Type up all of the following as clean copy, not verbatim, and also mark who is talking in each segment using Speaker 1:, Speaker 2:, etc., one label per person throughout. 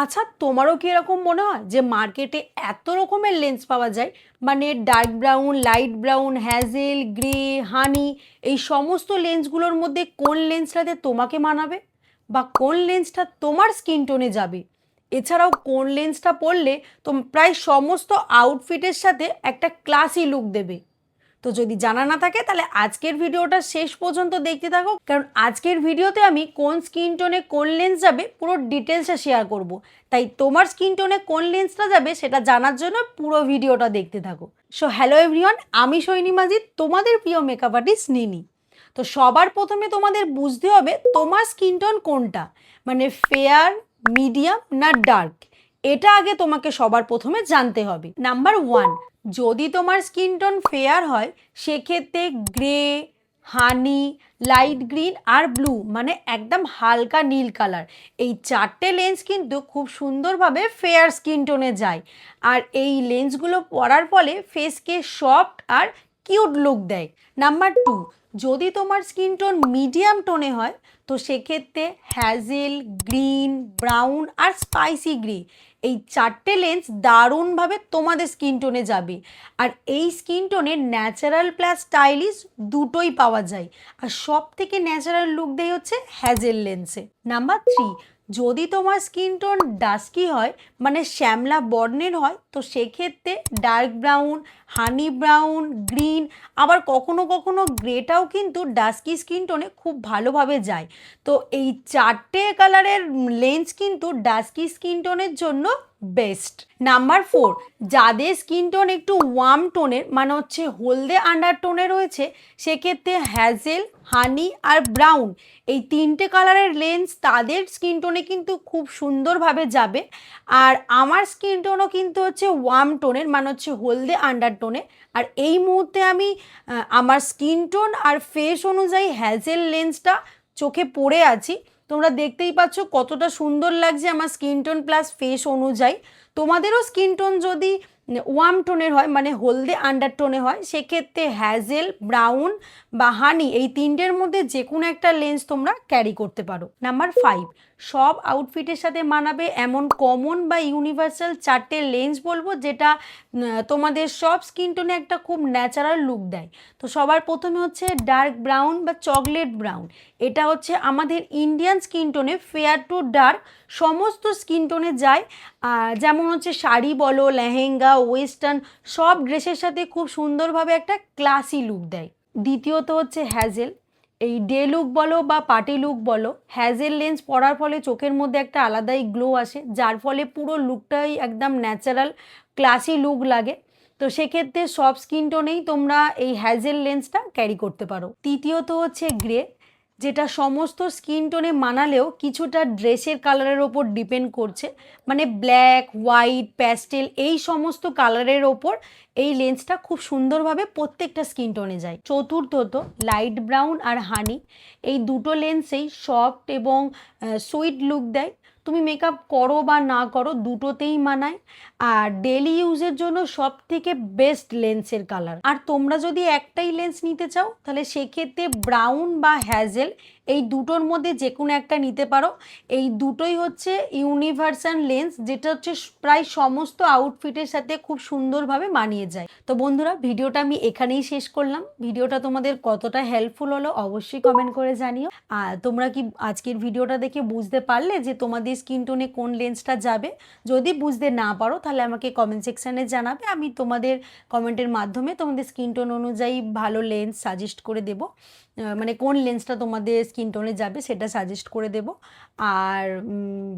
Speaker 1: আচ্ছা, তোমারও কি এরকম মনে হয় যে মার্কেটে এত রকমের লেন্স পাওয়া যায়? মানে dark brown, light brown, hazel, grey, honey, এই সমস্ত লেন্সগুলোর মধ্যে কোন লেন্সটাতে তোমাকে মানাবে বা কোন লেন্সটা তোমার স্কিন টোনে যাবে, এছাড়াও কোন লেন্সটা পরলে প্রায় সমস্ত আউটফিটের সাথে একটা ক্লাসি লুক দেবে। তো যদি জানা না থাকে তাহলে আজকের ভিডিওটা শেষ পর্যন্ত দেখতে থাকো, কারণ আজকের ভিডিওতে আমি কোন স্কিন টোনে কোন লেন্স যাবে পুরো ডিটেলসে শেয়ার করব। তাই তোমার স্কিন টোনে কোন লেন্সটা যাবে সেটা জানার জন্য পুরো ভিডিওটা দেখতে থাকো। সো হ্যালো এভরিওয়ান, আমি সৈনী মাজিদ, তোমাদের প্রিয় মেকআপ আর্টিস্ট নিনি। তো সবার প্রথমে তোমাদের বুঝতে হবে তোমার স্কিন টোন কোনটা, মানে ফেয়ার, মিডিয়াম না ডার্ক। এটা আগে তোমাকে সবার প্রথমে জানতে হবে। নাম্বার ওয়ান, যদি তোমার স্কিন টোন ফেয়ার হয় সেক্ষেত্রে গ্রে, হানি, লাইট গ্রিন আর ব্লু, মানে একদম হালকা নীল কালার, এই চারটে লেন্স কিন্তু খুব সুন্দরভাবে ফেয়ার স্কিন টোনে যায়। আর এই লেন্সগুলো পরার ফলে ফেসকে সফট আর কিউট লুক দেয়। নাম্বার টু, যদি তোমার স্কিন টোন মিডিয়াম টোনে হয় তো সেক্ষেত্রে হ্যাজেল, গ্রিন, ব্রাউন আর স্পাইসি গ্রে, এই চারটে লেন্স দারুণভাবে তোমাদের স্কিন টোনে যাবে। আর এই স্কিন টোনে ন্যাচারাল প্লাস স্টাইলিশ দুটোই পাওয়া যায়। আর সব থেকে ন্যাচারাল লুক দেয় হচ্ছে হ্যাজেল লেন্সে। নাম্বার থ্রি, যদি তোমার স্কিন টোন ডাস্কি হয়, মানে শ্যামলা বর্ণের হয়, তো সেক্ষেত্রে ডার্ক ব্রাউন, হানি ব্রাউন, গ্রিন, আবার কখনো কখনো গ্রেটাও কিন্তু ডাস্কি স্কিন টোনে খুব ভালোভাবে যায়। তো এই চারটে কালারের লেন্স কিন্তু ডাস্কি স্কিন টোনের জন্য বেস্ট। নাম্বার ফোর, যাদের স্কিন টোন একটু ওয়ার্ম টোনের, মানে হচ্ছে হলদে আন্ডারটোনে রয়েছে, সেক্ষেত্রে হ্যাজেল, হানি আর ব্রাউন, এই তিনটে কালারের লেন্স তাদের স্কিন টোনে কিন্তু খুব সুন্দরভাবে যাবে। আর আমার স্কিন টোনও কিন্তু হচ্ছে ওয়ার্ম টোনের, মানে হচ্ছে হলদে আন্ডারটোনে। আর এই মুহূর্তে আমি আমার স্কিন টোন আর ফেস অনুযায়ী হ্যাজেল লেন্সটা চোখে পরে আছি। তোমরা দেখতেই পাচ্ছ কতটা সুন্দর লাগছে আমার স্কিন টোন প্লাস ফেস অনুযায়ী। তোমাদেরও স্কিন টোন যদি ওয়ার্ম টোনের হয়, মানে হলদে আন্ডারটোনে হয়, সেক্ষেত্রে হ্যাজেল, ব্রাউন বা হানি, এই তিনটের মধ্যে যে কোনো একটা লেন্স তোমরা ক্যারি করতে পারো। নাম্বার ফাইভ, সব আউটফিটের সাথে মানাবে এমন কমন বা ইউনিভার্সাল চারটে লেন্স বলবো, যেটা তোমাদের সব স্কিন টোনে একটা খুব ন্যাচারাল লুক দেয়। তো সবার প্রথমে হচ্ছে ডার্ক ব্রাউন বা চকলেট ব্রাউন। এটা হচ্ছে আমাদের ইন্ডিয়ান স্কিন টোনে ফেয়ার টু ডার্ক সমস্ত স্কিন টোনে যায়। যেমন হচ্ছে শাড়ি বলো, লেহেঙ্গা, ওয়েস্টার্ন সব ড্রেসের সাথে খুব সুন্দরভাবে একটা ক্লাসি লুক দেয়। দ্বিতীয়ত হচ্ছে হ্যাজেল। এই ডে লুক বলো বা পার্টি লুক বলো, হ্যাজেল লেন্স পরার ফলে চোখের মধ্যে একটা আলাদাই গ্লো আসে, যার ফলে পুরো লুকটাই একদম ন্যাচারাল ক্লাসি লুক লাগে। তো সেক্ষেত্রে সব স্কিন টোনেই তোমরা এই হ্যাজেল লেন্সটা ক্যারি করতে পারো। তৃতীয়ত হচ্ছে গ্রে, যেটা সমস্ত স্কিন টোনে মানালেও কিছুটা ড্রেসের কালারের ওপর ডিপেন্ড করছে, মানে ব্ল্যাক, হোয়াইট, প্যাস্টেল এই সমস্ত কালারের ওপর এই লেন্সটা খুব সুন্দরভাবে প্রত্যেকটা স্কিন টোনে যায়। চতুর্থত লাইট ব্রাউন আর হানি, এই দুটো লেন্সেই সফট এবং সুইট লুক দেয়। তুমি মেকআপ করো বা না করো দুটোতেই মানায়। আর ডেলি ইউজের জন্য সব থেকে বেস্ট লেন্সের কালার। আর তোমরা যদি একটাই লেন্স নিতে চাও তাহলে সেক্ষেত্রে ব্রাউন বা হ্যাজেল এই দুটোর মধ্যে যে কোনো একটা নিতে পারো। এই দুটোই হচ্ছে ইউনিভার্সাল লেন্স, যেটা হচ্ছে প্রায় সমস্ত আউটফিটের সাথে খুব সুন্দরভাবে মানিয়ে যায়। তো বন্ধুরা, ভিডিওটা আমি এখানেই শেষ করলাম। ভিডিওটা তোমাদের কতটা হেল্পফুল হলো অবশ্যই কমেন্ট করে জানিও। আর তোমরা কি আজকের ভিডিওটা দেখে বুঝতে পারলে যে তোমাদের স্কিন টোনে কোন লেন্সটা যাবে? যদি বুঝতে না পারো তাহলে আমাকে কমেন্ট সেকশানে জানাবে, আমি তোমাদের কমেন্টের মাধ্যমে তোমাদের স্কিন টোন অনুযায়ী ভালো লেন্স সাজেস্ট করে দেবো, মানে কোন লেন্সটা তোমাদের স্কিন টোনে যাবে সেটা সাজেস্ট করে দেব। আর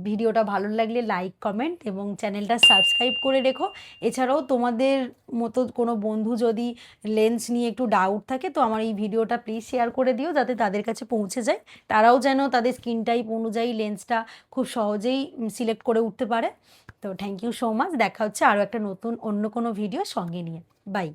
Speaker 1: ভিডিওটা ভালো লাগলে লাইক, কমেন্ট এবং চ্যানেলটা সাবস্ক্রাইব করে রেখো। এছাড়াও তোমাদের মতো কোনো বন্ধু যদি লেন্স নিয়ে একটু ডাউট থাকে তো আমার এই ভিডিওটা প্লিজ শেয়ার করে দিও, যাতে তাদের কাছে পৌঁছে যায়, তারাও যেন তাদের স্কিন টাইপ অনুযায়ী লেন্সটা খুব সহজেই সিলেক্ট করে উঠতে পারে। তো থ্যাংক ইউ সো মাচ। দেখা হচ্ছে আরও একটা নতুন অন্য কোনো ভিডিও সঙ্গে নিয়ে। বাই।